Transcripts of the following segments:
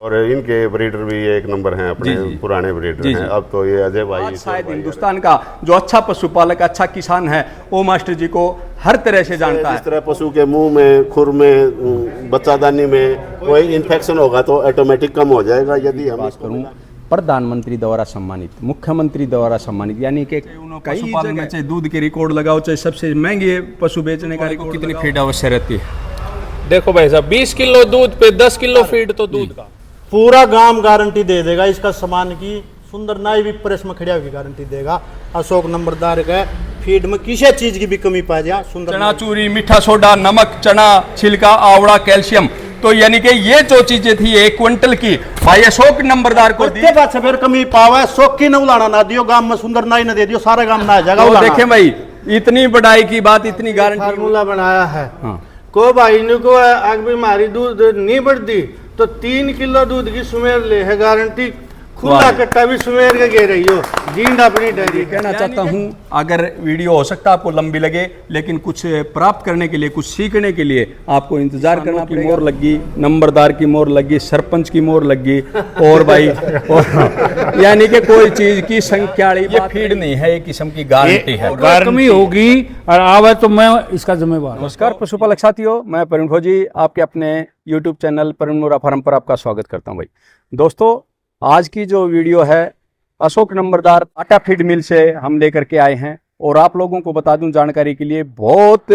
और इनके ब्रीडर भी एक नंबर हैं अपने पुराने ब्रीडर हैं। अब तो ये अजय भाई शायद हिंदुस्तान का जो अच्छा पशुपालक अच्छा किसान है वो मास्टर जी को हर तरह से जानता है। इस तरह पशु के मुंह में, खुर में, बच्चादानी में कोई इन्फेक्शन होगा तो ऑटोमेटिक कम हो जाएगा। यदि हम बात करूं प्रधानमंत्री द्वारा सम्मानित, मुख्यमंत्री द्वारा सम्मानित, यानी कि कई जगह में चाहे दूध के रिकॉर्ड लगाओ, चाहे सबसे महंगे पशु बेचने का रिकॉर्ड, कितनी फीड आवश्यक रहती है। देखो भाई साहब 20 किलो दूध पे 10 किलो फीड तो दूध का पूरा गांव गारंटी दे देगा। इसका सामान की सुंदर नाई भी प्रेस में खड़िया की गारंटी देगा। अशोक नंबरदार का फीड में किसी चीज की भी कमी पा जा, सुंदर चना चूरी, मीठा सोडा, नमक, चना छिलका, आवड़ा, कैल्शियम, तो यानी कि ये जो चीजें थी 1 क्विंटल की भाई अशोक नंबरदार को दी। बात से फिर कमी पावा शौक की न उलाना ना दियो, गांव में सुंदर नाई न दे दियो, सारा गांव ना आ जाएगा। तो देखें भाई इतनी बड़ाई की बात, इतनी गारंटी फार्मूला बनाया है। हाँ। को भाई ने को अगर बीमारी दूध नहीं बढ़ती तो 3 किलो दूध की सुमेर ले है गारंटी। खुला कट्टा भी सुमेर के गे रही हो जींद अपनी डेयरी। कहना चाहता हूं अगर वीडियो हो सकता है आपको लंबी लगे, लेकिन कुछ प्राप्त करने के लिए, कुछ सीखने के लिए आपको इंतजार करना की मोहर लगी, नंबरदार की मोहर लगी, सरपंच की मोहर लगी, और भाई और यानी कि कोई चीज की संख्या ये फीड नहीं है, एक किस्म की गारंटी है। कमी होगी और आवे तो मैं इसका जिम्मेवार। नमस्कार पशुपालक साथियों, मैं प्रवीण फौजी आपके अपने यूट्यूब चैनल प्रवीण मोरा फार्म पर आपका स्वागत करता हूं। भाई दोस्तों, आज की जो वीडियो है अशोक नंबरदार आटा फीड मिल से हम लेकर के आए हैं, और आप लोगों को बता दूं जानकारी के लिए, बहुत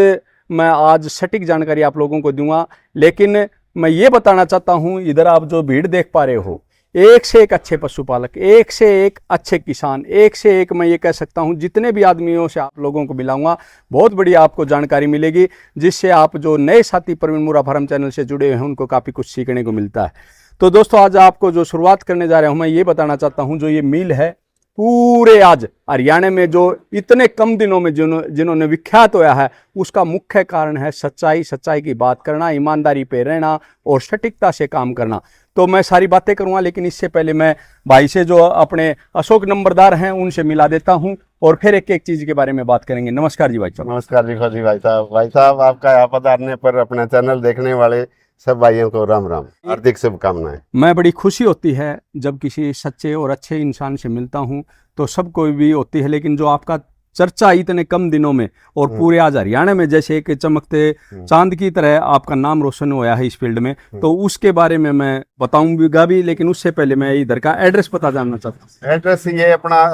मैं आज सटीक जानकारी आप लोगों को दूंगा। लेकिन मैं ये बताना चाहता हूं, इधर आप जो भीड़ देख पा रहे हो, एक से एक अच्छे पशुपालक, एक से एक अच्छे किसान, एक से एक मैं ये कह सकता हूं जितने भी आदमियों से आप लोगों को मिलाऊंगा, बहुत बड़ी आपको जानकारी मिलेगी, जिससे आप जो नए साथी प्रवीण मोरा फार्म चैनल से जुड़े हुए हैं उनको काफ़ी कुछ सीखने को मिलता है। तो दोस्तों, आज आपको जो शुरुआत करने जा रहा हूं मैं ये बताना चाहता हूं, जो ये मिल है पूरे आज हरियाणा में जो इतने कम दिनों में जिन्होंने विख्यात होया है, उसका मुख्य कारण है सच्चाई की बात करना, ईमानदारी पे रहना और सटीकता से काम करना। तो मैं सारी बातें करूंगा, लेकिन इससे पहले मैं भाई से जो अपने अशोक नंबरदार हैं उनसे मिला देता हूं, और फिर एक एक चीज के बारे में बात करेंगे। नमस्कार जी भाई साहब। नमस्कार जी फौजी भाई साहब। भाई साहब, आपका यहाँ पधारने पर अपना चैनल देखने वाले सब भाइयों को राम राम, हार्दिक शुभकामनाएं। मैं बड़ी खुशी होती है जब किसी सच्चे और अच्छे इंसान से मिलता हूं, तो सबको भी होती है, लेकिन जो आपका चर्चा इतने कम दिनों में और पूरे आज हरियाणा में जैसे एक चमकते चांद की तरह आपका नाम रोशन हुआ है इस फील्ड में, तो उसके बारे में मैं बताऊंगा भी, लेकिन उससे पहले मैं इधर का एड्रेस पता जानना चाहता हूँ। एड्रेस ये अपना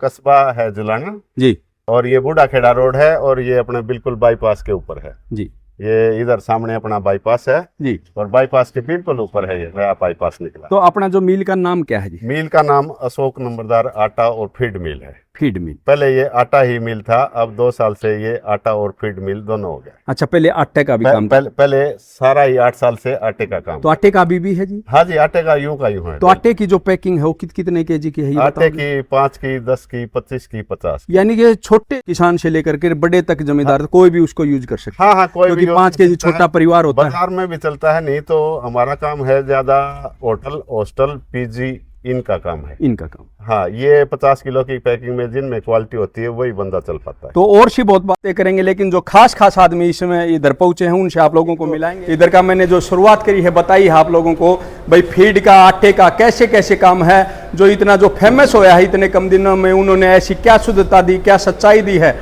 कस्बा है जुलाना जी, और ये बूढ़ा खेड़ा रोड है, और ये अपने बिल्कुल बाईपास के ऊपर है जी। ये इधर सामने अपना बाईपास है जी, और बाईपास के बिल्कुल ऊपर है ये नया बाईपास निकला। तो अपना जो मिल का नाम क्या है जी? मिल का नाम अशोक नंबरदार आटा और फीड मिल है। फीड मिल। पहले ये आटा ही मिल था, अब 2 साल से ये आटा और फीड मिल दोनों हो गया। अच्छा, पहले आटे का भी काम था? पहले सारा ही 8 साल से आटे का काम। तो आटे का भी है जी? हाँ जी, आटे का यूं का यूं है। तो आटे की जो पैकिंग है वो कितने केजी की है ये आटे की 5 की, 10 की, 25 की, 50 की। यानी कि छोटे किसान से लेकर के बड़े तक जमींदार, हाँ, कोई भी उसको यूज कर सकता है। हाँ, कोई भी 5 केजी छोटा परिवार होता है। बाजार में भी चलता है, नहीं तो हमारा काम है ज्यादा होटल, हॉस्टल, पीजी, इनका काम है। इनका काम, हाँ, ये 50 किलो की पैकिंग में जिनमें क्वालिटी होती है वही बंदा चल पाता है। तो और सी बहुत बातें करेंगे, लेकिन जो खास आदमी इसमें इधर पहुंचे हैं उनसे आप लोगों को मिलाएंगे। इधर का मैंने जो शुरुआत करी है बताई है आप लोगों को, भाई फीड का, आटे का कैसे काम है, जो इतना जो फेमस होया है इतने कम दिनों में, उन्होंने ऐसी क्या शुद्धता दी, क्या सच्चाई दी है,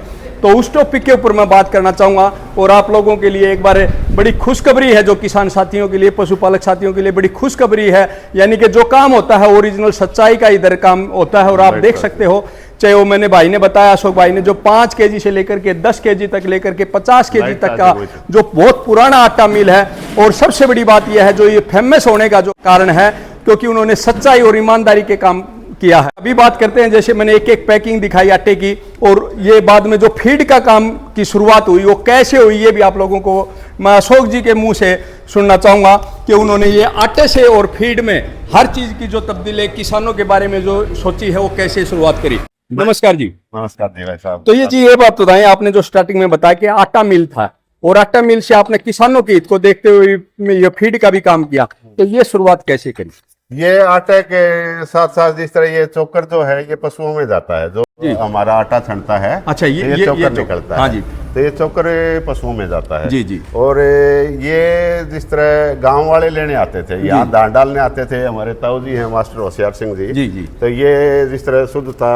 तो उस टॉपिक के ऊपर मैं बात करना चाहूँगा। और आप लोगों के लिए एक बार बड़ी खुशखबरी है, जो किसान साथियों के लिए, पशुपालक साथियों के लिए बड़ी खुशखबरी है, यानी कि जो काम होता है ओरिजिनल सच्चाई का इधर काम होता है। और आप देख सकते हो, चाहे वो मैंने भाई ने बताया, अशोक भाई ने, जो 5 केजी से लेकर के 10 केजी तक लेकर के 50 केजी तक का जो बहुत पुराना आटा मिल है। और सबसे बड़ी बात यह है, जो ये फेमस होने का जो कारण है, क्योंकि उन्होंने सच्चाई और ईमानदारी के काम किया है। अभी बात करते हैं, जैसे मैंने एक एक पैकिंग दिखाई आटे की, और ये बाद में जो फीड का काम की शुरुआत हुई वो कैसे हुई, ये भी आप लोगों को मैं अशोक जी के मुंह से सुनना चाहूंगा कि उन्होंने ये आटे से और फीड में हर चीज की जो तब्दीली किसानों के बारे में जो सोची है वो कैसे शुरुआत करी। नमस्कार जी। नमस्कार जी भाई साहब। तो ये बात बताएं, आपने जो स्टार्टिंग में बताया कि आटा मिल था, और आटा मिल से आपने किसानों के हित को देखते हुए ये फीड का भी काम किया, तो ये शुरुआत कैसे करी? ये आटे के साथ साथ जिस तरह ये चोकर जो है ये पशुओं में जाता है, जो हमारा आटा छनता है। अच्छा, ये चोकर चोकर, निकलता हाँ है। जी। तो ये चोकर पशुओं में जाता है। जी, जी। और ये जिस तरह गांव वाले लेने आते थे, यहाँ धान डालने आते थे, हमारे ताऊ जी हैं मास्टर होशियार सिंह जी। जी, जी। तो ये जिस तरह शुद्धता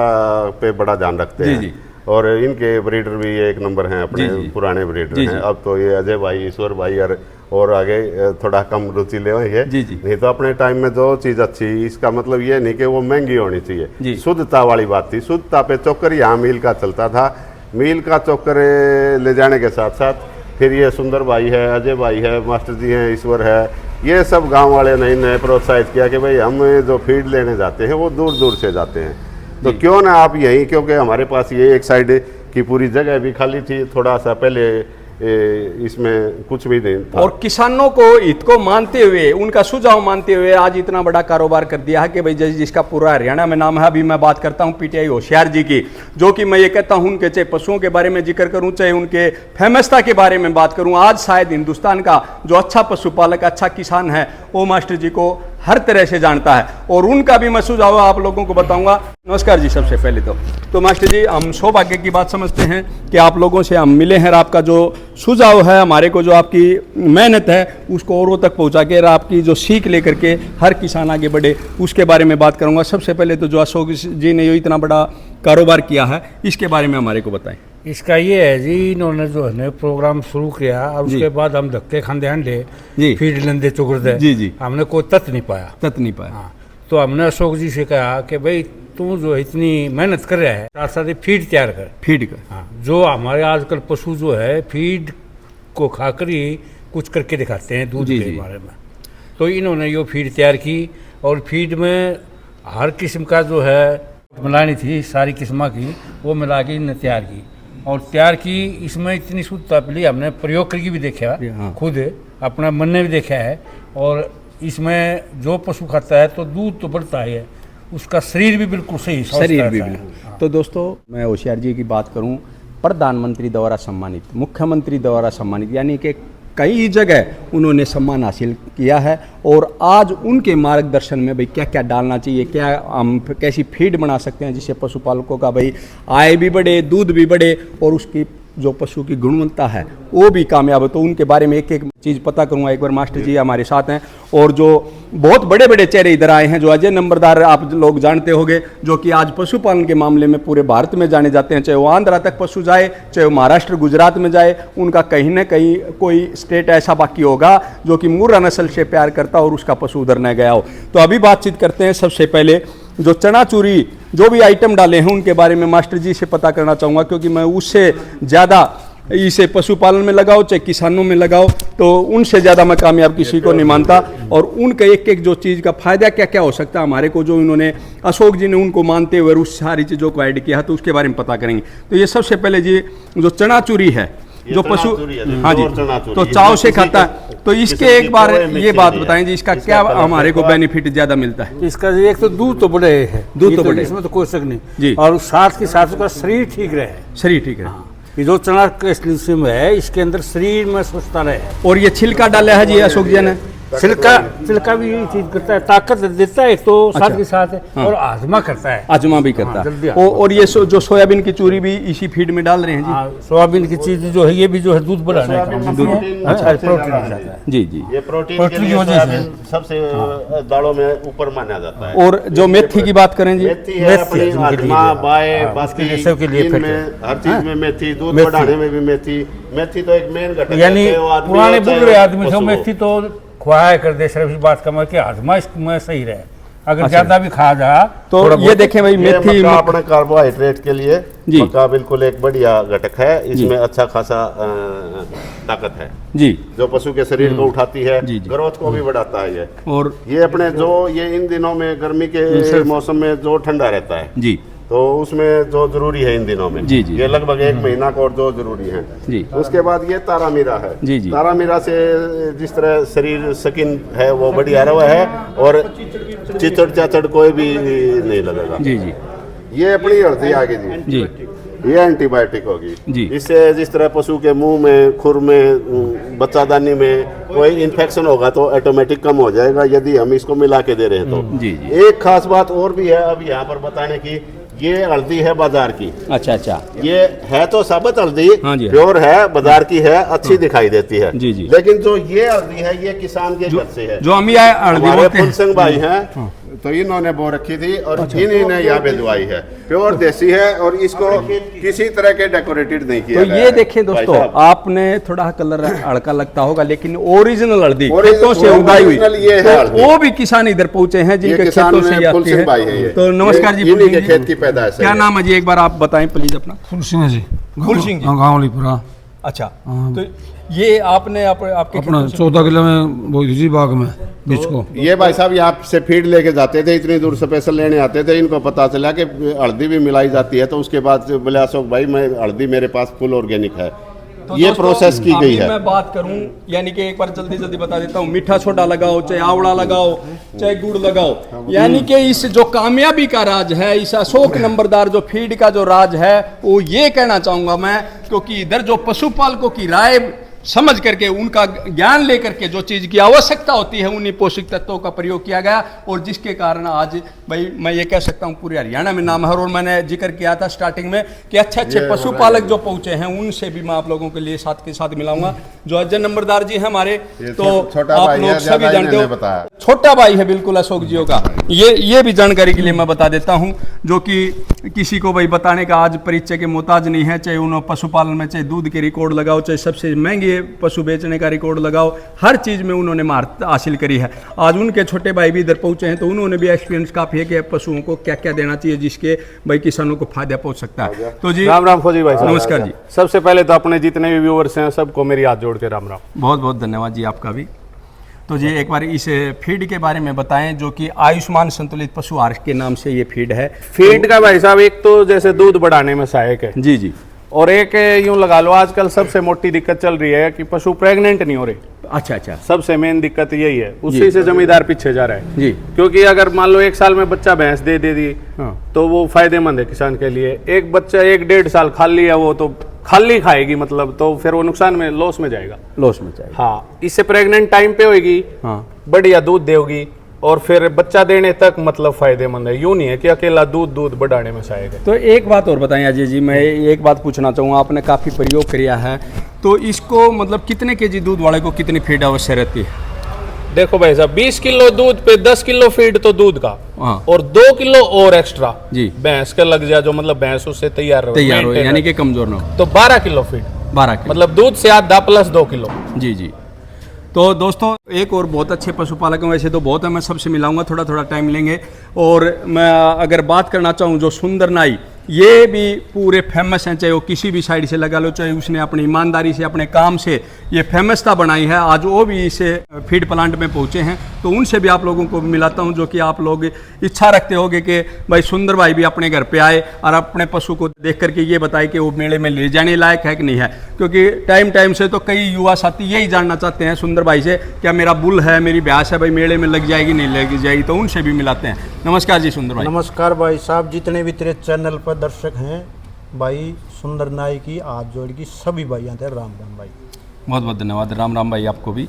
पे बड़ा ध्यान रखते जी, हैं। जी। और इनके ब्रीडर भी एक नंबर हैं, अपने जी, जी। पुराने ब्रीडर जी, हैं। जी। अब तो ये अजय भाई, ईश्वर भाई और आगे थोड़ा कम रुचि ले होंगे। जी, जी। नहीं तो अपने टाइम में जो चीज़ अच्छी, इसका मतलब ये नहीं कि वो महंगी होनी जी। चाहिए, शुद्धता वाली बात थी। शुद्धता पे चोकर यहाँ मील का चलता था। मील का चोकर ले जाने के साथ साथ फिर ये सुंदर भाई है, अजय भाई है, मास्टर जी हैं, ईश्वर है, ये सब गांव वाले नए प्रोत्साहित किया कि भाई हम जो फीड लेने जाते हैं वो दूर दूर से जाते हैं, तो क्यों ना आप यहीं, क्योंकि हमारे पास ये एक साइड की पूरी जगह भी खाली थी, थोड़ा सा पहले इसमें कुछ भी नहीं था। और किसानों को हित को मानते हुए, उनका सुझाव मानते हुए आज इतना बड़ा कारोबार कर दिया है कि भाई जिसका पूरा हरियाणा में नाम है। अभी मैं बात करता हूं पीटीआई होशियार जी की, जो कि मैं ये कहता हूं उनके चाहे पशुओं के बारे में जिक्र करूं, चाहे उनके फेमसता के बारे में बात करूं, आज शायद हिंदुस्तान का जो अच्छा पशुपालक, अच्छा किसान है, वो मास्टर जी को हर तरह से जानता है। और उनका भी मैं सुझाव आप लोगों को बताऊंगा। नमस्कार जी। सबसे पहले तो मास्टर जी, हम सौभाग्य की बात समझते हैं कि आप लोगों से हम मिले हैं, आपका जो सुझाव है हमारे को, जो आपकी मेहनत है उसको औरों तक पहुंचा के, आपकी जो सीख लेकर के हर किसान आगे बढ़े, उसके बारे में बात करूंगा। सबसे पहले तो जो अशोक जी ने इतना बड़ा कारोबार किया है, इसके बारे में हमारे को बताएं। इसका ये है जी, इन्होंने जो है प्रोग्राम शुरू किया और उसके बाद हम धक्के खाते अंडे जी। फीड लेंदे चुकड़ते, जी, जी। हमने कोई तत नहीं पाया। हाँ। तो हमने अशोक जी से कहा कि भाई तू जो इतनी मेहनत कर रहा है, साथ साथ फीड तैयार कर। फीड का, हाँ, जो हमारे आजकल पशु जो है फीड को खाकर ही कुछ करके दिखाते हैं दूध के बारे में। तो इन्होंने ये फीड तैयार की और फीड में हर किस्म का जो है मिलानी थी, सारी किस्म की वो मिला के इन्होंने तैयार की और तैयार की। इसमें इतनी शुद्धता पहले हमने प्रयोग करके भी देखा, खुद अपना मन ने भी देखा है। और इसमें जो पशु खाता है तो दूध तो बढ़ता है, उसका शरीर भी बिल्कुल सही, शरीर भी बिल्कुल। तो दोस्तों, मैं होशियार जी की बात करूं, प्रधानमंत्री द्वारा सम्मानित, मुख्यमंत्री द्वारा सम्मानित, यानी कि कई जगह उन्होंने सम्मान हासिल किया है। और आज उनके मार्गदर्शन में भाई क्या क्या डालना चाहिए, क्या हम कैसी फीड बना सकते हैं जिससे पशुपालकों का भाई आय भी बढ़े, दूध भी बढ़े और उसकी जो पशु की गुणवत्ता है वो भी कामयाब है। तो उनके बारे में एक एक चीज़ पता करूंगा। एक बार मास्टर जी हमारे साथ हैं और जो बहुत बड़े बड़े चेहरे इधर आए हैं, जो अजय नंबरदार आप लोग जानते होंगे, जो कि आज पशुपालन के मामले में पूरे भारत में जाने जाते हैं, चाहे वो आंध्रा तक पशु जाए, चाहे वो महाराष्ट्र गुजरात में जाए, उनका कहीं ना कहीं कोई स्टेट ऐसा बाकी होगा जो कि मुर्रा नस्ल से प्यार करता और उसका पशु उधर न गया हो। तो अभी बातचीत करते हैं। सबसे पहले जो चनाचूरी जो भी आइटम डाले हैं उनके बारे में मास्टर जी से पता करना चाहूँगा, क्योंकि मैं उससे ज़्यादा इसे पशुपालन में लगाओ चाहे किसानों में लगाओ, तो उनसे ज़्यादा मैं कामयाब किसी को नहीं मानता। और उनका एक एक जो चीज़ का फ़ायदा क्या क्या हो सकता है हमारे को, जो इन्होंने अशोक जी ने उनको मानते हुए उस सारी चीज़ों को ऐड किया, तो उसके बारे में पता करेंगे। तो ये सबसे पहले जी जो चनाचूरी है, जो पशु, हाँ जी, तो चाव से खाता है, तो इसके एक बार ये बात बताएं जी, इसका क्या हमारे को बेनिफिट ज्यादा मिलता है? इसका एक तो दूध तो बड़े है, दूध तो बड़े, इसमें तो कोई शक नहीं जी। और साथ के साथ उसका शरीर ठीक रहे, शरीर ठीक रहे। ये जो चना कैल्शियम है इसके अंदर शरीर में स्वस्थता रहे। और ये छिलका डाला है जी अशोक जी ने, छिलका भी यही चीज करता है, ताकत देता है तो साथ के साथ और आजमा करता है, आजमा भी करता है। और ये जो सोयाबीन की चूरी भी इसी फीड में डाल रहे हैं जी। सोयाबीन की चीज जो है ये भी जो है दूध बढ़ाने का दूध, अच्छा प्रोटीन जी जी, ये प्रोटीन की वजह से सबसे दालों में ऊपर माना जाता है। और जो मेथी की बात करें जी, मेथी है अपनी आजमा बाय बाकी सबके लिए हर चीज में मेथी, दूध बढ़ाने में भी मेथी तो एक मेन घटक है। यानी पुराने बुजुर्ग आदमी से मेथी तो खुआया कर दे, सिर्फ इस बात का मतलब कि आजमा इसमें सही रहे, अगर ज्यादा भी खा जा तो ये देखें भाई मेथी अपने कार्बोहाइड्रेट के लिए मक्का बिल्कुल एक बढ़िया घटक है, इसमें अच्छा खासा ताकत है जी, जो पशु के शरीर को उठाती है, ग्रोथ को भी बढ़ाता है ये। और ये अपने जो ये इन दिनों में गर्मी के मौसम में जो ठंडा रहता है जी, तो उसमें जो जरूरी है इन दिनों में जी, ये लगभग एक महीना का और जो जरूरी है जी। उसके बाद ये तारा मीरा है जी, तारा मीरा से जिस तरह शरीर स्किन है वो बढ़िया रहा है और चिचड़ चाचड़ कोई भी नहीं लगेगा जी जी। ये अपनी हल्दी आ गई जी, ये एंटीबायोटिक होगी जी। इससे जिस तरह पशु के मुंह में, खुर में, बच्चादानी में कोई इन्फेक्शन होगा तो ऑटोमेटिक कम हो जाएगा यदि हम इसको मिला के दे रहे हैं तो जी। एक खास बात और भी है अब यहाँ पर बताने की, ये हल्दी है बाजार की। अच्छा अच्छा। ये है तो साबुत हल्दी, हाँ जी, प्योर है, बाजार की है, अच्छी दिखाई देती है। जी जी। लेकिन जो ये हल्दी है ये किसान के घर से है, जो हम ये हल्दी हमारे बोलते हैं। फुलसिंह भाई हैं, तो इन्होंने बो रखी थी और इन्हीं ने यहाँ भिजवाई है। प्योर देसी है और इसको किसी तरह के डेकोरेटेड नहीं किया तो गया ये है। देखें दोस्तों, भाई साहब, आपने थोड़ा कलर हल्का लगता होगा, लेकिन ओरिजिनल हल्दी ओरिजिनल- खेतों से उगाई हुई, ओरिजिनल ये है हल्दी। तो वो भी किसान इधर पहुंचे हैं ये जिनके किसान खेतों से में ये आती फुलसिंह भाई है ये। है। तो नमस्कार जी, इन्हीं के फुलसिंह जी। खेत की पैदाइश है क्या ये। नाम है जी, एक बार आप बताएं प्लीज अपना। Full Singh ji, full Singh ji. गांवलीपुरा। अच्छा, तो ये आपने आपके अपना खेतों से- 14 किलो में बोई थी जी बाग में बीच को। ये भाई साहब यहाँ से फीड लेके जाते थे, इतनी दूर स्पेशल लेने आते थे। इनको पता चला कि हल्दी भी मिलाई जाती है, तो उसके बाद बोले अशोक भाई मैं हल्दी मेरे पास फुल ऑर्गेनिक है। तो ये दोस्तों, प्रोसेस की अभी गई है। मैं बात करूं, यानी कि एक बार जल्दी जल्दी बता देता हूं, मीठा सोडा लगाओ, चाहे आंवला लगाओ, चाहे गुड़ लगाओ, यानी कि इस जो कामयाबी का राज है, इस अशोक नंबरदार जो फीड का जो राज है, वो ये कहना चाहूंगा मैं, क्योंकि इधर जो पशुपालकों की राय समझ करके, उनका ज्ञान लेकर के जो चीज की आवश्यकता होती है, उन्हीं पोषक तत्वों का प्रयोग किया गया, और जिसके कारण आज भाई मैं ये कह सकता हूँ पूरे हरियाणा में नाम है। और मैंने जिक्र किया था स्टार्टिंग में कि अच्छे अच्छे पशुपालक जो पहुंचे हैं, उनसे भी मैं आप लोगों के लिए साथ के साथ मिलाऊंगा। जो अजय नंबरदार जी हैं हमारे, तो छोटा आप भाई लोग है, सभी ज्यादा जानते इन्होंने हो, बताया। छोटा भाई है बिल्कुल अशोक जी का। ये भी जानकारी के लिए मैं बता देता हूँ, जो कि किसी को भाई बताने का आज परिचय के मोहताज नहीं है। चाहे उन्होंने पशुपालन में, चाहे दूध के रिकॉर्ड लगाओ, चाहे सबसे महंगे पशु बेचने का रिकॉर्ड लगाओ, हर चीज में उन्होंने महारत हासिल करी है। आज उनके छोटे भाई भी इधर पहुंचे हैं, तो उन्होंने भी एक्सपीरियंस काफी है कि पशुओं को क्या क्या देना चाहिए जिसके भाई किसानों को फायदा पहुंच सकता है। तो जी राम राम फौजी भाई साहब। नमस्कार जी। सबसे पहले तो अपने जितने भी व्यूअर्स हैं सबको मेरी हाथ जोड़ के राम राम। बहुत बहुत धन्यवाद जी आपका भी। तो जी एक बार इस फीड के बारे में बताएं, जो कि आयुष्मान संतुलित पशु आहार के नाम से ये फीड है। फीड का भाई साहब, एक तो जैसे दूध बढ़ाने में सहायक है जी जी। और एक यूं लगा लो, आजकल सबसे मोटी दिक्कत चल रही है कि पशु प्रेग्नेंट नहीं हो रहे। अच्छा अच्छा सबसे मेन दिक्कत यही है, उसी से जमींदार पीछे जा रहा है जी। क्योंकि अगर मान लो 1 साल में बच्चा भैंस दे दी हाँ। तो वो फायदेमंद है किसान के लिए। एक बच्चा 1-1.5 साल खाली है, वो तो खाली खाएगी, मतलब तो फिर वो नुकसान में, लॉस में जाएगा। लॉस में चाहिए। हाँ, इससे प्रेग्नेंट टाइम पे होगी, हाँ। बढ़िया दूध देगी और फिर बच्चा देने तक मतलब फायदेमंद है। यूं नहीं है कि अकेला दूध बढ़ाने में सहायक है। तो एक बात और बताएं अजय जी, मैं एक बात पूछना चाहूँगा, आपने काफ़ी प्रयोग किया है, तो इसको मतलब कितने केजी दूध वाले को कितनी फीड आवश्यक रहती है? देखो भाई साहब, 20 किलो दूध पे 10 किलो फीड तो दूध का, हाँ। और 2 किलो और एक्स्ट्रा जी। भैंस का लग जाए, जो मतलब भैंस उससे तैयार हो, maintain यानी रहे। कि कमजोर ना हो। तो 12 किलो फीड, 12 किलो मतलब दूध से आधा प्लस 2 किलो। जी जी। तो दोस्तों एक और बहुत अच्छे पशुपालक हैं, वैसे तो बहुत है, मैं सबसे मिलाऊंगा, थोड़ा थोड़ा टाइम लेंगे। और मैं अगर बात करना चाहूँ, जो सुंदर नाई, ये भी पूरे फेमस हैं, चाहे वो किसी भी साइड से लगा लो, चाहे उसने अपनी ईमानदारी से, अपने काम से ये फेमसता बनाई है। आज वो भी इसे फीड प्लांट में पहुँचे हैं, तो उनसे भी आप लोगों को मिलाता हूँ, जो कि आप लोग इच्छा रखते होगे कि भाई सुंदर भाई भी अपने घर पे आए और अपने पशु को देख करके ये बताए कि वो मेले में ले जाने लायक है कि नहीं है। क्योंकि टाइम से तो कई युवा साथी यही जानना चाहते हैं सुंदर भाई से, क्या मेरा बुल है, मेरी भैंस है, भाई मेले में लग जाएगी नहीं लग जाएगी, तो उनसे भी मिलाते हैं। नमस्कार जी सुंदर भाई। नमस्कार भाई साहब, जितने भी तेरे चैनल पर दर्शक हैं, भाई सुंदर नाई की हाथ जोड़ की सभी भाई आते हैं। राम राम भाई। बहुत बहुत धन्यवाद। राम राम भाई आपको भी।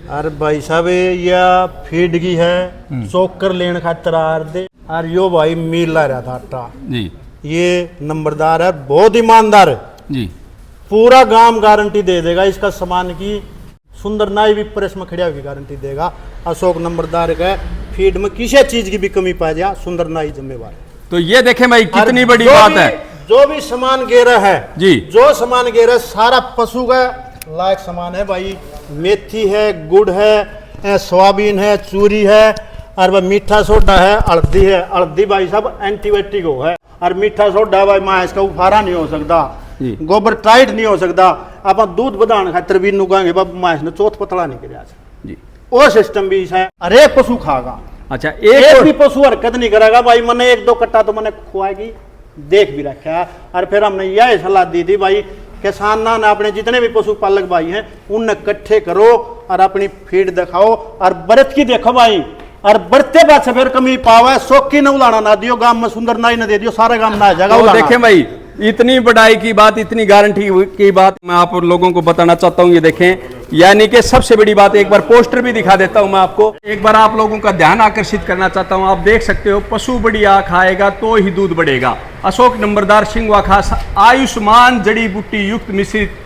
अरे भाई साहब, यह फीड की है, चोकर लेने खातर आ रहे थे, और यो भाई मील ला रहा था आटा जी ये नंबरदार है, बहुत ईमानदार है जी। पूरा गांव गारंटी दे देगा इसका सामान की। सुंदर नाई भी प्रेस में खड़िया की गारंटी देगा। अशोक नंबरदार का फीड में किसी चीज की भी कमी पा जाए, सुंदर नाई जिम्मेवार है। तो ये देखें भाई कितनी बड़ी जो बात भी- है जो भी सामान गेरा है जी, जो सामान गेरा सारा पशु का लायक सामान है भाई। मेथी है, गुड़ है, सोयाबीन है, चूरी है, और वह मीठा सोडा है, हल्दी है। हल्दी भाई साहब एंटीबायोटिक हो है, और मीठा सोडा भाई मां इसका उफारा नहीं हो सकता, गोबर टाइट नहीं हो सकता। आप दूध बढ़ाने खातर भी नुकाएंगे बाबू मां ने चौथ पतला नहीं कर जी। वो सिस्टम भी है, अरे पशु खागा। अच्छा एक भी पशु हरकत नहीं करेगा भाई, मैंने 1-2 कट्टा तो मैंने खुआएगी, देख भी रखा। और फिर हमने यह सलाह दी थी भाई, किसान ना अपने जितने भी पशुपालक भाई हैं उन इकट्ठे करो और अपनी फीड दिखाओ और बरत की देखो भाई। और बरते बाद से फिर कमी पावा, शौकी न उलाना ना दियो, गांव में सुंदर नाई न दे दियो, सारे गांव ना जाएगा। तो देखें भाई, इतनी बढ़ाई की बात, इतनी गारंटी की बात मैं आप लोगों को बताना चाहता हूँ। ये देखें यानी कि सबसे बड़ी बात, एक बार पोस्टर भी दिखा देता हूं मैं आपको, एक बार आप लोगों का ध्यान आकर्षित करना चाहता हूं। आप देख सकते हो, पशु बढ़िया खाएगा तो ही दूध बढ़ेगा। अशोक नंबरदार सिंगवा खास आयुष्मान जड़ी बूटी युक्त मिश्रित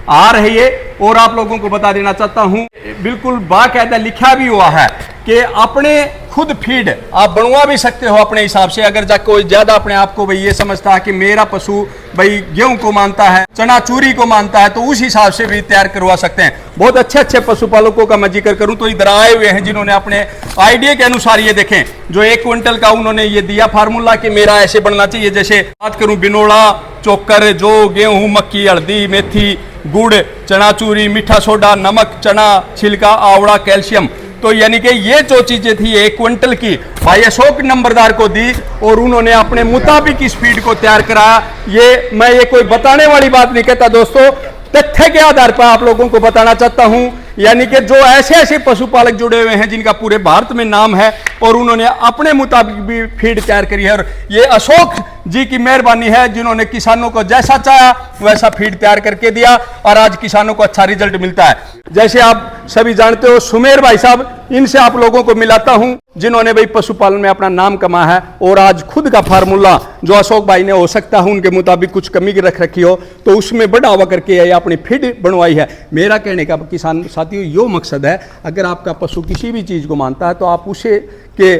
आहार है ये। और आप लोगों को बता देना चाहता हूं, बिल्कुल बाकायदा लिखा भी हुआ है कि अपने खुद फीड आप बनवा भी सकते हो अपने हिसाब से। अगर जा कोई ज्यादा अपने आप को भाई ये समझता है कि मेरा पशु भाई गेहूं को मानता है, चना चूरी को मानता है, तो उस हिसाब से भी तैयार करवा सकते हैं। बहुत अच्छे अच्छे पशुपालकों का मैं जिक्र करूं तो इधर आए हुए हैं जिन्होंने अपने आइडिया के अनुसार ये देखें, जो 1 क्विंटल का उन्होंने ये दिया फार्मूला कि मेरा ऐसे बनना चाहिए। जैसे बात करूं बिनोला, चोकर, जो गेहूं, मक्की, हल्दी, मेथी, गुड़, चनाचूरी, मीठा सोडा, नमक, चना छिलका, आवड़ा, कैल्शियम, तो यानी कि ये जो चीजें थी 1 क्विंटल की भाई अशोक नंबरदार को दी और उन्होंने अपने मुताबिक इस फीड को तैयार कराया। ये मैं ये कोई बताने वाली बात नहीं कहता दोस्तों, तथ्य के आधार पर आप लोगों को बताना चाहता हूं। यानी कि जो ऐसे ऐसे पशुपालक जुड़े हुए हैं जिनका पूरे भारत में नाम है और उन्होंने अपने मुताबिक भी फीड तैयार करी है, और ये अशोक जी की मेहरबानी है जिन्होंने किसानों को जैसा चाहा वैसा फीड तैयार करके दिया और आज किसानों को अच्छा रिजल्ट मिलता है। जैसे आप सभी जानते हो सुमेर भाई साहब, इनसे आप लोगों को मिलाता हूं जिन्होंने भाई पशुपालन में अपना नाम कमाया है और आज खुद का फार्मूला जो अशोक भाई ने हो सकता है उनके मुताबिक कुछ कमी रख रखी हो तो उसमें बढ़ावा करके ये अपनी फीड बनवाई है। मेरा कहने का किसान साथियों यो मकसद है, अगर आपका पशु किसी भी चीज को मानता है तो आप उसे के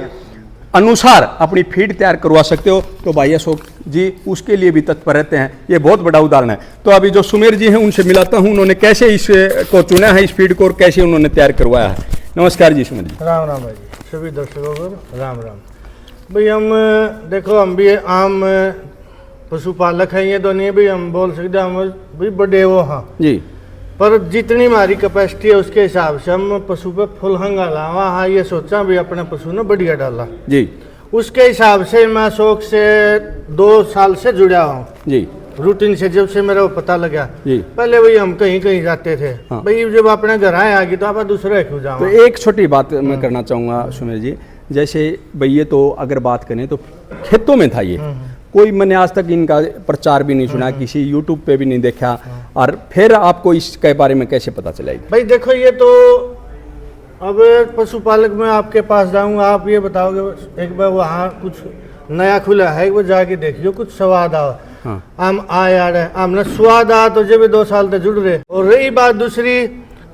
अनुसार अपनी फीड तैयार करवा सकते हो। तो भाई अशोक जी उसके लिए भी तत्पर रहते हैं, ये बहुत बड़ा उदाहरण है। तो अभी जो सुमेर जी हैं उनसे मिलाता हूं, उन्होंने कैसे इसको चुना है इस फीड को और कैसे उन्होंने तैयार करवाया है। नमस्कार जी सुमेर जी। राम राम भाई, सभी दर्शकों को राम राम। भाई हम देखो, हम भी आम पशुपालक हैं, ये तो नहीं भाई हम बोल सकते हम भी बड़े वो हाँ जी, पर जितनी हमारी कैपेसिटी है उसके हिसाब से हम पशु पे फुल हंगा लावा। हाँ ये सोचा भी अपने पशु ने बढ़िया डाला जी, उसके हिसाब से मैं अशोक से 2 साल से जुड़ा हूँ जी, रूटीन से। जब से मेरा वो पता लगा जी, पहले वही हम कहीं कहीं जाते थे हाँ। भाई, जब अपने घर आए आगे तो आप दूसरे क्यों जाओ। तो एक छोटी बात मैं करना चाहूँगा सुमेर जी, जैसे भैया तो अगर बात करें तो खेतों में था ये, कोई मैंने आज तक इनका प्रचार भी नहीं सुना, किसी यूट्यूब पे भी नहीं देखा, और फिर आपको इसके बारे में कैसे पता चलेगा? भाई देखो ये तो अब पशुपालक में आपके पास जाऊंगा, आप ये बताओगे एक बार वहाँ कुछ नया खुला है वो जाके देखियो, कुछ स्वाद आओ। हाँ। हम यार हमने स्वाद आ तो जब 2 साल तक जुड़ रहे। और रही बात दूसरी,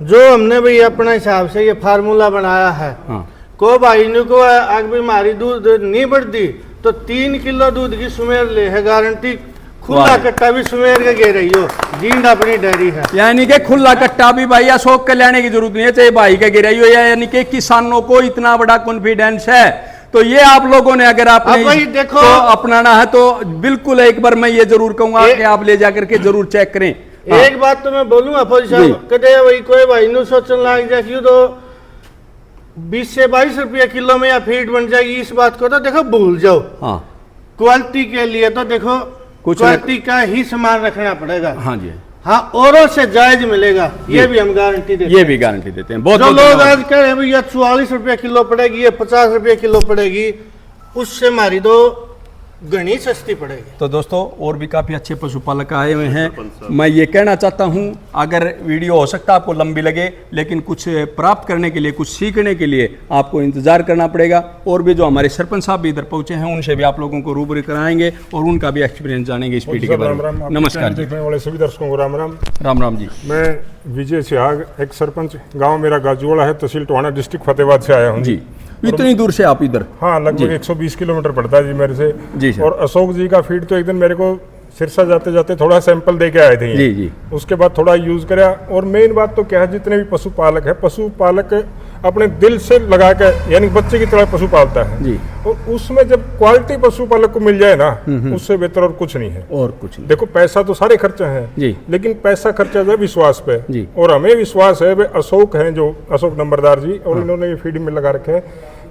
जो हमने भाई अपने हिसाब से ये फार्मूला बनाया है, हाँ। को भाई ने को आग भी हमारी दूध नहीं बढ़ती तो 3 किलो दूध की सुमेर ले है गारंटी। खुला कट्टा भी सुमेर के गे रही हो, जींद अपनी डेयरी है। यानी कि खुला कट्टा भी भाई अशोक के लेने की जरूरत नहीं है, चाहे भाई का गिराई हो, यानी कि किसानों को इतना बड़ा कॉन्फिडेंस है। तो ये आप लोगों ने अगर आपने देखो तो अपनाना है तो बिल्कुल एक बार मैं ये जरूर कहूंगा कि आप ले जाकर के जरूर चेक करें। एक बात तो मैं बोलूंगा फौजी साहब, कदे भाई कोई भाई नु सोचने लग जाए क्यों तो 20 से 22 रुपया किलो में या फीड बन जाएगी, इस बात को तो देखो भूल जाओ। हाँ, क्वालिटी के लिए तो देखो कुछ क्वालिटी का ही सामान रखना पड़ेगा। हाँ जी, हाँ, औरों से जायज मिलेगा, ये भी हम गारंटी देते हैं। ये भी गारंटी देते हैं। बहुत जो लोग आज कह रहे हैं भैया 44 रुपया किलो पड़ेगी, ये 50 रुपया किलो पड़ेगी, उससे हमारी तो घनी सस्ती पड़ेगी। तो दोस्तों और भी काफ़ी अच्छे पशुपालक आए हुए हैं। मैं ये कहना चाहता हूँ, अगर वीडियो हो सकता है आपको लंबी लगे, लेकिन कुछ प्राप्त करने के लिए, कुछ सीखने के लिए आपको इंतजार करना पड़ेगा। और भी जो हमारे सरपंच साहब भी इधर पहुंचे हैं उनसे भी आप लोगों को रूबरू कराएंगे और उनका भी एक्सपीरियंस जानेंगे इस पीढ़ी के बारे में। नमस्कार जी। देखने वाले सभी दर्शकों को राम राम। राम राम जी। मैं विजय सिहाग, एक सरपंच, गांव मेरा गाजूवाड़ा है, तहसील टोहाना, डिस्ट्रिक्ट फतेहाबाद से आया हूँ जी। इतनी दूर से आप इधर? हाँ, लगभग 120 किलोमीटर पड़ता है जी मेरे से जी सर। और अशोक जी का फीड तो एक दिन मेरे को सिरसा जाते जाते थोड़ा सैंपल दे के आए थे जी जी। उसके बाद थोड़ा यूज करा। और मेन बात तो क्या है, जितने भी पशुपालक है, पशुपालक अपने दिल से लगा के यानी बच्चे की तरह पशु पालता है जी। और उसमें जब क्वालिटी पशुपालक को मिल जाए ना, उससे बेहतर और कुछ नहीं है। और कुछ नहीं। देखो पैसा तो सारे खर्चे हैं जी, लेकिन पैसा खर्चा है विश्वास पे जी। और हमें विश्वास है वे अशोक हैं, जो अशोक नंबरदार जी, और इन्होंने ये फीड में लगा रखे हैं,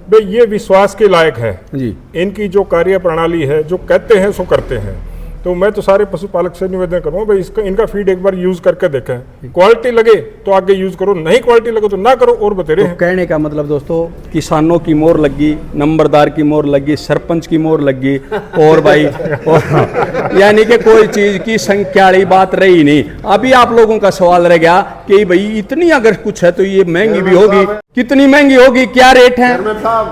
वे ये विश्वास के लायक हैं जी। इनकी जो कार्य प्रणाली है, जो कहते हैं सो करते हैं। तो मैं तो सारे पशुपालक से निवेदन करूँगा भाई इसका इनका फीड एक बार यूज करके देखें, क्वालिटी लगे तो आगे यूज करो, नहीं क्वालिटी लगे तो ना करो। और बतेरे तो कहने का मतलब दोस्तों, किसानों की मोहर लगी, नंबरदार की मोहर लगी, सरपंच की मोहर लगी, और भाई और यानी कि कोई चीज की संख्या वाली बात रही नहीं। अभी आप लोगों का सवाल रह गया कि भाई इतनी अगर कुछ है तो ये महंगी भी होगी, कितनी महंगी होगी, क्या रेट है,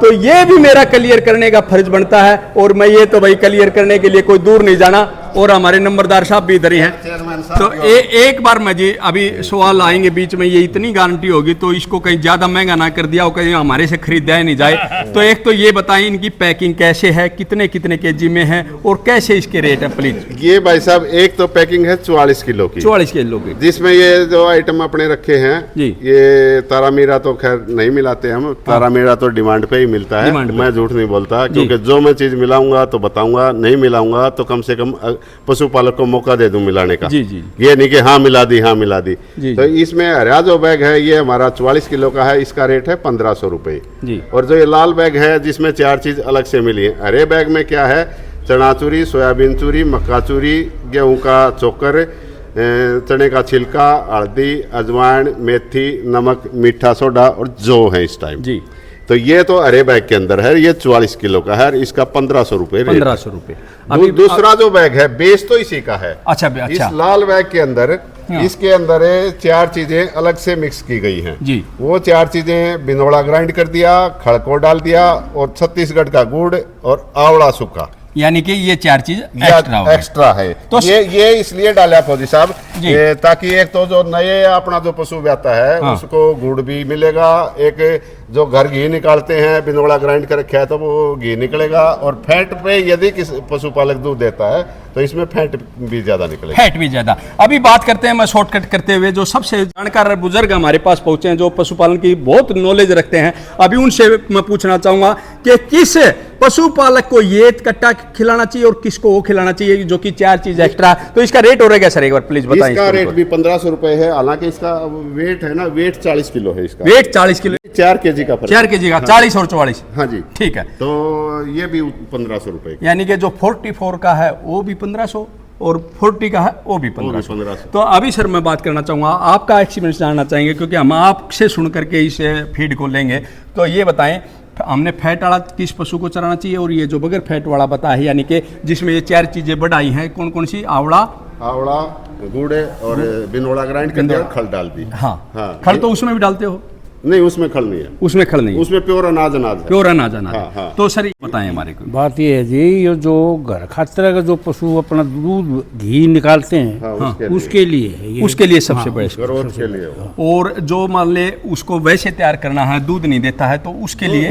तो ये भी मेरा क्लियर करने का फर्ज बनता है। और मैं ये तो भाई क्लियर करने के लिए कोई दूर नहीं जाना, और हमारे नंबरदार साहब भी इधर ही हैं। तो एक बार मैं जी अभी सवाल आएंगे बीच में, ये इतनी गारंटी होगी तो इसको कहीं ज्यादा महंगा ना कर दिया हो, कहीं हमारे से खरीदा नहीं जाए। तो एक तो ये बताएं इनकी पैकिंग कैसे है, कितने कितने केजी में है और कैसे इसके रेट है प्लीज। ये भाई साहब एक तो पैकिंग है 44 किलो की, 44 किलो की, जिसमें ये जो आइटम अपने रखे हैं जी, ये तारामीरा तो खैर नहीं मिलाते हम, तारामीरा तो डिमांड पे ही मिलता है, मैं झूठ नहीं बोलता, क्योंकि जो मैं चीज मिलाऊंगा तो बताऊंगा, नहीं मिलाऊंगा तो कम से कम पशुपालक को मौका दे दूं मिलाने का। जी जी, ये नहीं कि हाँ मिला दी, हाँ मिला दी। जी, तो इसमें हरा जो बैग है ये हमारा 44 किलो का है, इसका रेट है 1500 रुपये जी। और जो ये लाल बैग है जिसमें 4 चीज अलग से मिली है, हरे बैग में क्या है, चना चूरी, सोयाबीन चूरी, मक्का चूरी, गेहूं का चोकर, चने का छिलका, हल्दी, अजवाइन, मेथी, नमक, मीठा सोडा और जौ है इस टाइम जी। तो ये तो हरे बैग के अंदर है, ये 44 किलो का है, इसका 1500 रुपये। 1500 रुपये। अभी दूसरा जो बैग है बेस तो इसी का है। अच्छा, इस लाल बैग के अंदर इसके अंदर 4 चीजें अलग से मिक्स की गई हैं जी। वो 4 चीजें बिनोड़ा ग्राइंड कर दिया, खड़को डाल दिया और छत्तीसगढ़ का गुड़ और आंवला सूखा, यानी कि ये 4 चीज एक्स्ट्रा है। तो ये इसलिए डाला फौजी साहब ताकि एक तो जो नए अपना जो पशु ब्याता है उसको गुड़ भी मिलेगा, एक जो घर घी निकालते हैं बिनोड़ा ग्राइंड कर रखा है तो वो घी निकलेगा, और फैट पे यदि किस पशुपालक दूध देता है तो इसमें फैट भी ज्यादा निकलेगा, फैट भी ज्यादा। अभी बात करते हैं, मैं शॉर्टकट करते हुए, जो सबसे जानकार बुजुर्ग हमारे पास पहुंचे हैं, जो पशुपालन की बहुत नॉलेज रखते हैं, अभी उनसे मैं पूछना चाहूंगा कि किस पशुपालक को ये कट्टा खिलाना चाहिए और किसको वो खिलाना चाहिए जो कि 4 चीज एक्स्ट्रा। तो इसका रेट हो रहेगा सर, एक बार प्लीज बताइए। इसका रेट भी 1500 रुपए है, हालांकि इसका वेट है ना, वेट 40 किलो है, इसका वेट 40 किलो, 4 केजी का फर्क, 4 केजी का, 40 और 44। हाँ जी, ठीक है। तो ये भी 1500 रुपए, यानी कि जो 44 का है वो भी 1500 और 40 का है वो भी 1500। तो अभी सर मैं बात करना चाहूँगा, आपका एक्सपीरियंस जानना चाहेंगे, क्योंकि हम आपसे सुन करके इस फीड को लेंगे। तो ये बताएं, हमने फैट वाला किस पशु को चराना चाहिए, और ये जो बगैर फैट वाला बता है, यानी कि जिसमें ये 4 चीजें बढ़ाई हैं, कौन कौन सी, आंवला, गुड़ और बिनोड़ा ग्राइंड कर दिया, खल डाल दी। हाँ, खल तो उसमें भी डालते हो? नहीं, उसमें खल नहीं है, उसमें खल नहीं, उसमें प्योर अनाज है, प्योर अनाज। तो सर बताएं हमारे को। बात ये है जी, ये जो घर खातिर का जो पशु अपना दूध घी निकालते हैं उसके लिए है ये, उसके लिए सबसे बेस्ट ग्रोथ के लिए। और जो मान ले उसको वैसे तैयार करना है, दूध नहीं देता है, तो उसके लिए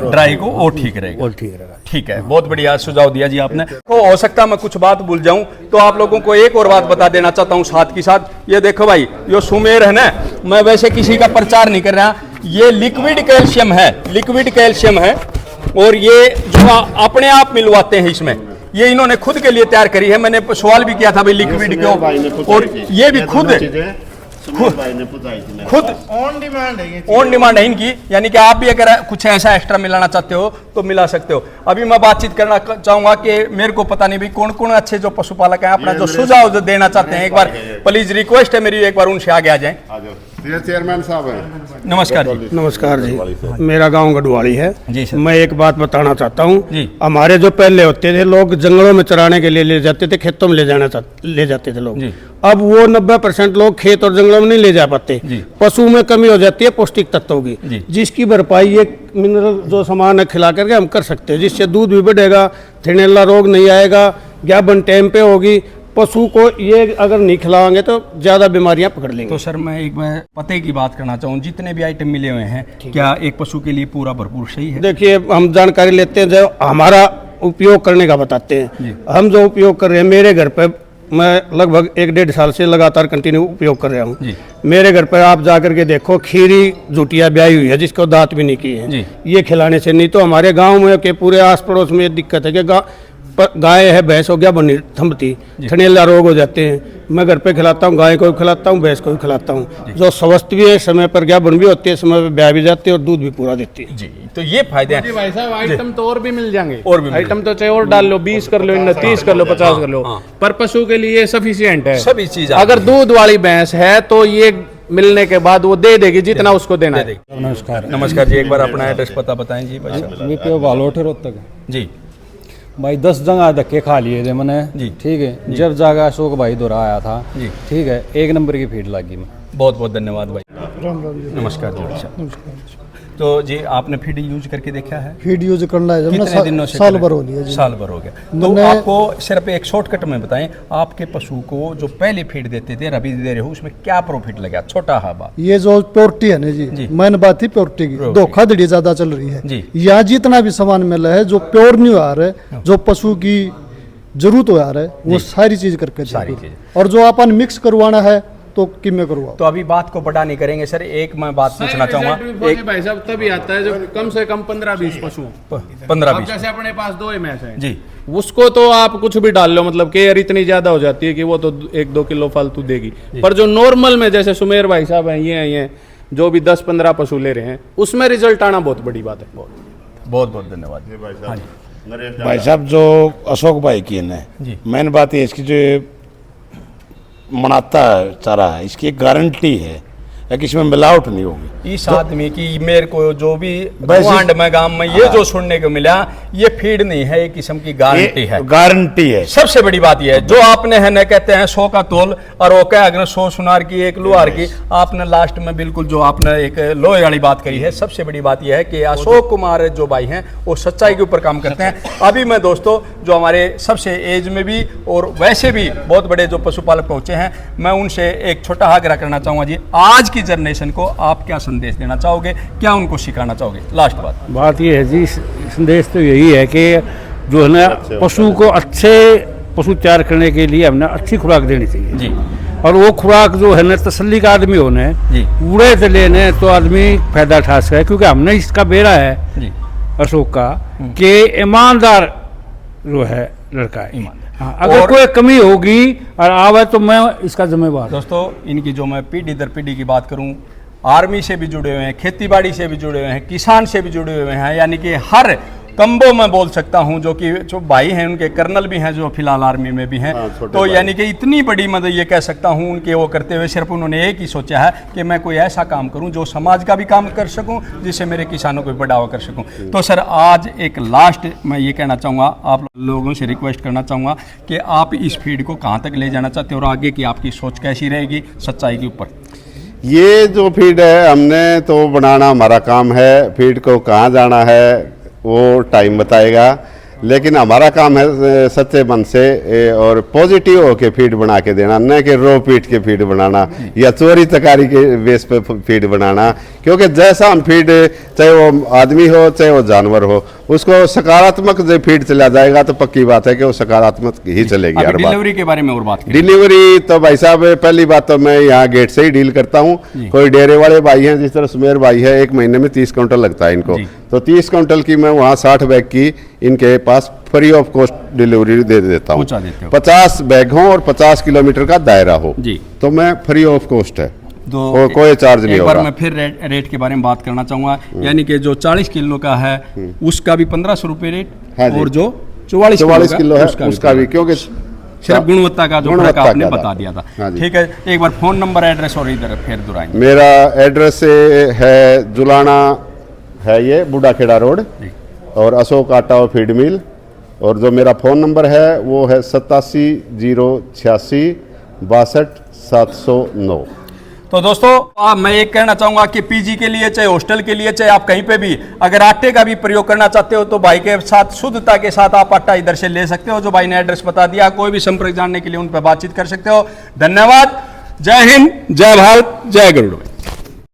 ड्राई को वो ठीक रहेगा। ठीक है, बहुत बढ़िया सुझाव दिया जी आपने। तो हो सकता है मैं कुछ बात भूल जाऊं, तो आप लोगों को एक और बात बता देना चाहता हूं साथ के साथ। ये देखो भाई, ये सुमेर है ना, मैं वैसे किसी का प्रचार नहीं कर रहा, ये लिक्विड कैल्शियम है, लिक्विड कैल्शियम है, और ये जो अपने आप मिलवाते हैं इसमें, ये इन्होंने खुद के लिए तैयार करी है। मैंने सवाल भी किया था भाई लिक्विड क्यों, और ये भी खुद ऑन डिमांड है, ऑन डिमांड है इनकी, यानी कि आप भी अगर कुछ ऐसा एक्स्ट्रा मिलाना चाहते हो तो मिला सकते हो। अभी मैं बातचीत करना चाहूंगा कि मेरे को पता नहीं भी कौन कौन अच्छे जो पशुपालक हैं अपना जो सुझाव जो देना चाहते हैं, एक बार प्लीज रिक्वेस्ट है मेरी, एक बार उनसे आगे आ जाएं। ये चेयरमैन साहब हैं। नमस्कार जी। नमस्कार जी, मेरा गांव गढ़वाली है जी सर। मैं एक बात बताना चाहता हूँ, जी। हमारे जो पहले होते थे लोग जंगलों में चराने के लिए ले जाते थे, खेतों में ले जाते थे लोग, अब वो 90% लोग खेत और जंगलों में नहीं ले जा पाते। पशु में कमी हो जाती है पौष्टिक तत्वों की, जिसकी भरपाई ये मिनरल जो सामान है खिला करके हम कर सकते हैं, जिससे दूध भी बढ़ेगा, थिनेला रोग नहीं आएगा, गाभन टाइम पे होगी। पशु को ये अगर नहीं खिलाएंगे तो ज्यादा बीमारियां पकड़ लेंगे। तो सर मैं एक बार पते की बात करना चाहूँ, जितने भी आइटम मिले हुए हैं क्या एक पशु के लिए पूरा भरपूर सही है? देखिए, हम जानकारी लेते हैं, जो हमारा उपयोग करने का बताते हैं। हम जो उपयोग कर रहे हैं, मेरे घर पे मैं लगभग 1-1.5 साल से लगातार कंटिन्यू उपयोग कर रहा हूँ। मेरे घर पर आप जाकर के देखो, खीरी जुटिया ब्याई हुई है जिसको दांत भी नहीं की है, ये खिलाने से। नहीं तो हमारे गाँव में के पूरे आस पड़ोस में दिक्कत है कि गाय है, भैंस हो गया बनी थमती, थनेला रोग हो जाते हैं। मैं घर पे खिलाता हूँ, गाय को भी खिलाता हूँ, भैंस को भी खिलाता हूँ, जो स्वस्थ भी है, समय पर क्या बन भी होती है, समय पर ब्याह भी जाती है और दूध भी पूरा देती है। जी, तो ये फायदे हैं भाई साहब। आइटम तो और भी मिल जाएंगे, और भी आइटम तो चाहे और डाल लो, 20 कर लो, 30 कर लो, 50 कर लो, पर पशु के लिए सफिशिएंट है सभी चीज। अगर दूध वाली भैंस है तो ये मिलने के बाद वो दे देगी जितना उसको देना है। नमस्कार। नमस्कार जी, एक बार अपना एड्रेस पता बताएं जी भाई साहब। बालोटे रोहतक जी। भाई 10 जगह धक्के खा लिए थे मैंने जी। ठीक है, जब जागा अशोक भाई दोहराया था जी। ठीक है, 1 नंबर की फीड लगी मैं। बहुत बहुत धन्यवाद भाई। नमस्कार जी। अच्छा, तो जी आपने फीड यूज करके देखा है? फीड यूज करना है कितने दिनों से? साल भर हो लिया जी। साल भर हो गया। तो आपको सिर्फ एक शॉर्टकट में बताएं, आपके पशु को जो पहले फीड देते थे रबी दे रहे हो, उसमें क्या प्रॉफिट लगा? छोटा हवा ये जो प्योरिटी है ना जी, मैंने बात थी प्योरिटी की, धोखाधड़ी ज्यादा चल रही है। यहाँ जितना भी सामान मिला है जो प्योर नहीं आ रहा है, जो पशु की जरूरत हो आ रहा है, वो सारी चीज करके सारी चीज। और जो अपन मिक्स करवाना है तो किमें करवाओ। तो अभी बात को बड़ा नहीं करेंगे सर, एक मैं बात पूछना चाहूंगा। एक भाई साहब तभी आता है जो कम से कम 15-20 पशु 15-20 जैसे अपने पास 2 भैंस हैं जी, उसको तो आप कुछ भी डाल लो, मतलब केयर इतनी ज्यादा हो जाती है कि वो तो 1-2 किलो फालतू देगी। पर जो नॉर्मल में जैसे सुमेर भाई साहब हैं, ये जो भी 10-15 पशु ले रहे हैं, उसमें रिजल्ट आना बहुत बड़ी बात है। बहुत बहुत धन्यवाद भाई साहब। जो अशोक भाई की है, मेन बात ये इसकी जो मनाता है चारा है, इसकी एक गारंटी है कि इसमें मिलावट नहीं होगी। इस आदमी की मेरे को जो भी भगवान में गांव में ये जो सुनने को मिला, ये फीड नहीं है, एक किस्म की गारंटी है। गारंटी है। सबसे बड़ी बात यह है, जो आपने है ना कहते हैं 100 का तोल और वो क्या अगर 100 सुनार की 1 लोहार की, आपने लास्ट में बिल्कुल जो आपने एक लोहे वाली बात कही है। सबसे बड़ी बात यह है कि अशोक कुमार जो भाई हैं वो सच्चाई के ऊपर काम करते हैं। अभी मैं दोस्तों जो हमारे सबसे एज में भी और वैसे भी बहुत बड़े जो पशुपालक पहुंचे हैं, मैं उनसे एक छोटा आग्रह करना चाहूंगा जी, आज की जनरेशन को आप क्या संदेश देना चाहोगे, क्या उनको सिखाना चाहोगे? लास्ट बात ये है जी, संदेश तो यही है कि जो है ना पशु को अच्छे पशु तैयार करने के लिए हमने अच्छी खुराक देनी चाहिए जी। और वो खुराक जो है ना तसल्ली का आदमी होने पूरे से लेने तो आदमी फायदा उठा सके, क्योंकि हमने इसका बेड़ा है जी अशोक का कि ईमानदार जो है लड़का है। हाँ, अगर कोई कमी होगी और आवे तो मैं इसका जिम्मेवार। दोस्तों इनकी जो मैं पीढ़ी दर पीढ़ी की बात करूं, आर्मी से भी जुड़े हुए हैं, खेतीबाड़ी से भी जुड़े हुए हैं, किसान से भी जुड़े हुए हैं, यानी कि हर कम्बो में बोल सकता हूं, जो कि जो भाई हैं उनके कर्नल भी हैं जो फिलहाल आर्मी में भी हैं। तो यानी कि इतनी बड़ी मदद ये कह सकता हूं उनके वो करते हुए सिर्फ उन्होंने एक ही सोचा है कि मैं कोई ऐसा काम करूं जो समाज का भी काम कर सकूं, जिससे मेरे किसानों को भी बढ़ावा कर सकूं। तो सर आज एक लास्ट मैं ये कहना चाहूँगा, आप लोगों से रिक्वेस्ट करना चाहूँगा कि आप इस फीड को कहाँ तक ले जाना चाहते हो और आगे की आपकी सोच कैसी रहेगी सच्चाई के ऊपर? ये जो फीड है हमने तो बनाना हमारा काम है, फीड को कहाँ जाना है वो टाइम बताएगा, लेकिन हमारा काम है सच्चे मन से और पॉजिटिव होके फीड बना के देना, न कि रो पीट के फीड बनाना या चोरी तकारी के बेस पे फीड बनाना। क्योंकि जैसा हम फीड, चाहे वो आदमी हो चाहे वो जानवर हो, उसको सकारात्मक जो फीड चला जाएगा तो पक्की बात है कि वो सकारात्मक ही चलेगी। हर बात डिलीवरी के बारे में और बात करें। डिलीवरी तो भाई साहब पहली बात तो मैं यहाँ गेट से ही डील करता हूँ। कोई डेरे वाले भाई हैं, जिस तरह सुमेर भाई है, 1 महीने में 30 क्विंटल लगता है इनको, तो 30 क्विंटल की मैं वहाँ 60 बैग की इनके पास फ्री ऑफ कॉस्ट डिलीवरी दे देता हूँ। 50 बैग हो और 50 किलोमीटर का दायरा हो तो मैं फ्री ऑफ कॉस्ट है, तो कोई चार्ज नहीं होगा। एक बार मैं फिर रेट के बारे में बात करना चाहूँगा, यानी कि जो 40 किलो का है उसका भी 1500 रुपये रेट, और जो 44 किलो है उसका भी, क्योंकि सिर्फ गुणवत्ता का जो फर्क आपने बता दिया था। ठीक है, एक बार फोन नंबर एड्रेस और इधर फिर दोहराएंगे। मेरा एड्रेस है जुलाना है, ये बूढ़ा खेड़ा रोड, और अशोक आटा और फीड मिल, और जो मेरा फ़ोन नंबर है वो है 87 086 62 709। तो दोस्तों मैं एक कहना चाहूंगा कि पीजी के लिए चाहे हॉस्टल के लिए चाहे आप कहीं पे भी अगर आटे का भी प्रयोग करना चाहते हो तो भाई के साथ शुद्धता के साथ आप आटा इधर से ले सकते हो। जो भाई ने एड्रेस बता दिया, कोई भी संपर्क जानने के लिए उन पर बातचीत कर सकते हो। धन्यवाद। जय हिंद, जय भारत, जय गरुड़।